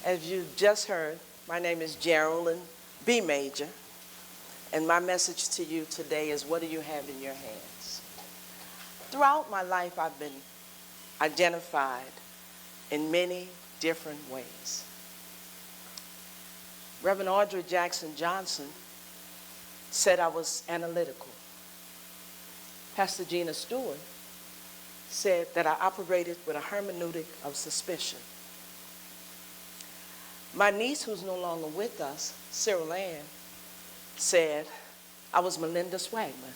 As you just heard, my name is Jeralyn B Major, and my message to you today is, what do you have in your hands? Throughout my life, I've been identified in many different ways. Reverend Audrey Jackson Johnson said I was analytical. Pastor Gina Stewart said that I operated with a hermeneutic of suspicion. My niece, who's no longer with us, SHERO Ann, said I was Melinda Swagman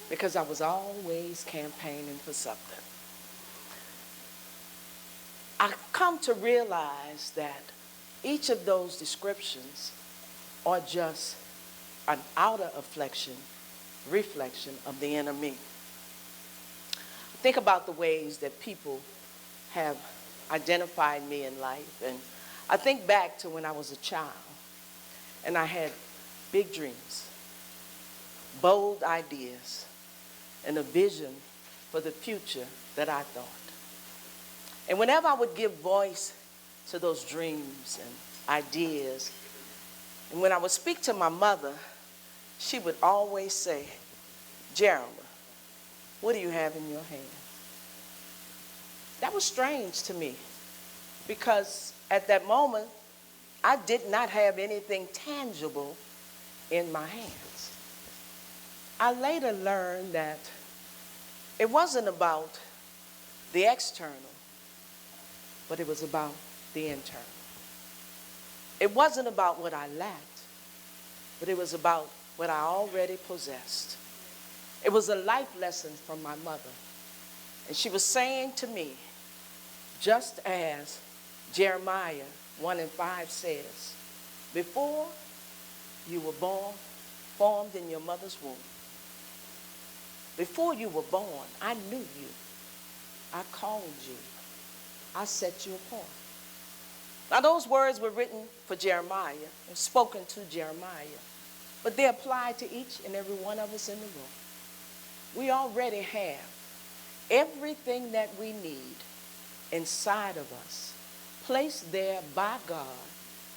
because I was always campaigning for something. I've come to realize that each of those descriptions are just an outer reflection of the inner me. Think about the ways that people have identified me in life, and I think back to when I was a child and I had big dreams, bold ideas, and a vision for the future that I thought. And whenever I would give voice to those dreams and ideas, and when I would speak to my mother, she would always say, "Jeralyn, what do you have in your hand?" That was strange to me because at that moment, I did not have anything tangible in my hands. I later learned that it wasn't about the external, but it was about the internal. It wasn't about what I lacked, but it was about what I already possessed. It was a life lesson from my mother. And she was saying to me, just as Jeremiah 1:5 says, before you were born, formed in your mother's womb, before you were born, I knew you. I called you. I set you apart. Now those words were written for Jeremiah and spoken to Jeremiah, but they apply to each and every one of us in the room. We already have everything that we need inside of us, placed there by God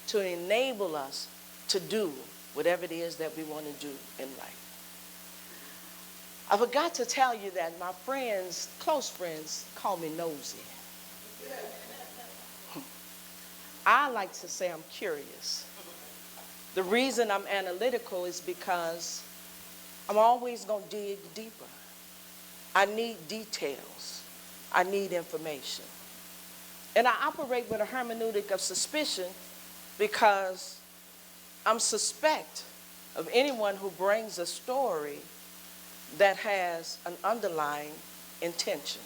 to enable us to do whatever it is that we want to do in life. I forgot to tell you that my friends, close friends, call me nosy. I like to say I'm curious. The reason I'm analytical is because I'm always going to dig deeper. I need details. I need information. And I operate with a hermeneutic of suspicion because I'm suspect of anyone who brings a story that has an underlying intention.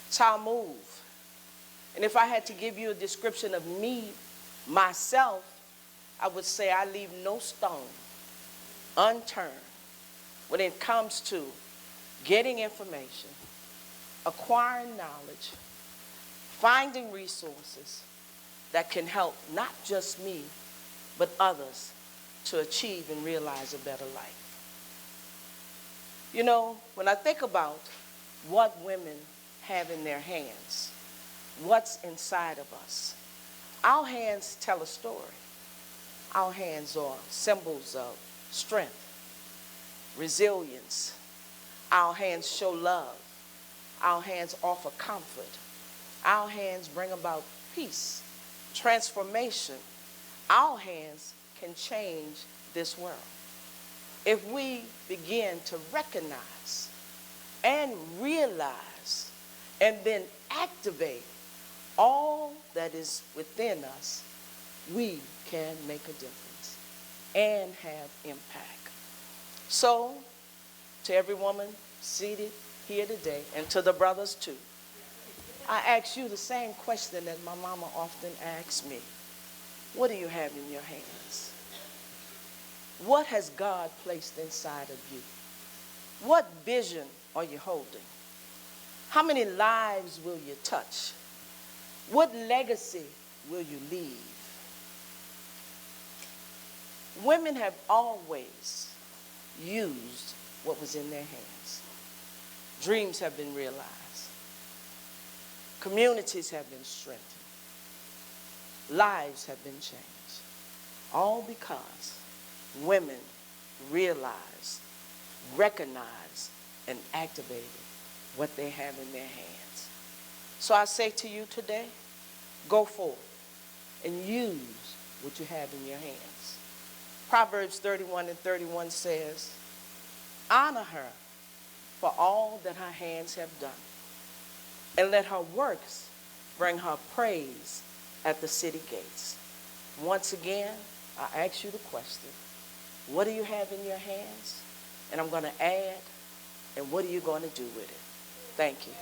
It's how I move. And if I had to give you a description of me, myself, I would say I leave no stone unturned when it comes to getting information, acquiring knowledge, finding resources that can help not just me, but others to achieve and realize a better life. You know, when I think about what women have in their hands, what's inside of us, our hands tell a story. Our hands are symbols of strength, resilience. Our hands show love. Our hands offer comfort. Our hands bring about peace, transformation. Our hands can change this world. If we begin to recognize and realize and then activate all that is within us, we can make a difference and have impact. So, to every woman seated here today, and to the brothers too, I ask you the same question that my mama often asks me. What do you have in your hands? What has God placed inside of you? What vision are you holding? How many lives will you touch? What legacy will you leave? Women have always used what was in their hands. Dreams have been realized. Communities have been strengthened. Lives have been changed. All because women realized, recognized, and activated what they have in their hands. So I say to you today, go forth and use what you have in your hands. Proverbs 31:31 says, honor her for all that her hands have done, and let her works bring her praise at the city gates. Once again, I ask you the question, what do you have in your hands? And I'm going to add, and what are you going to do with it? Thank you.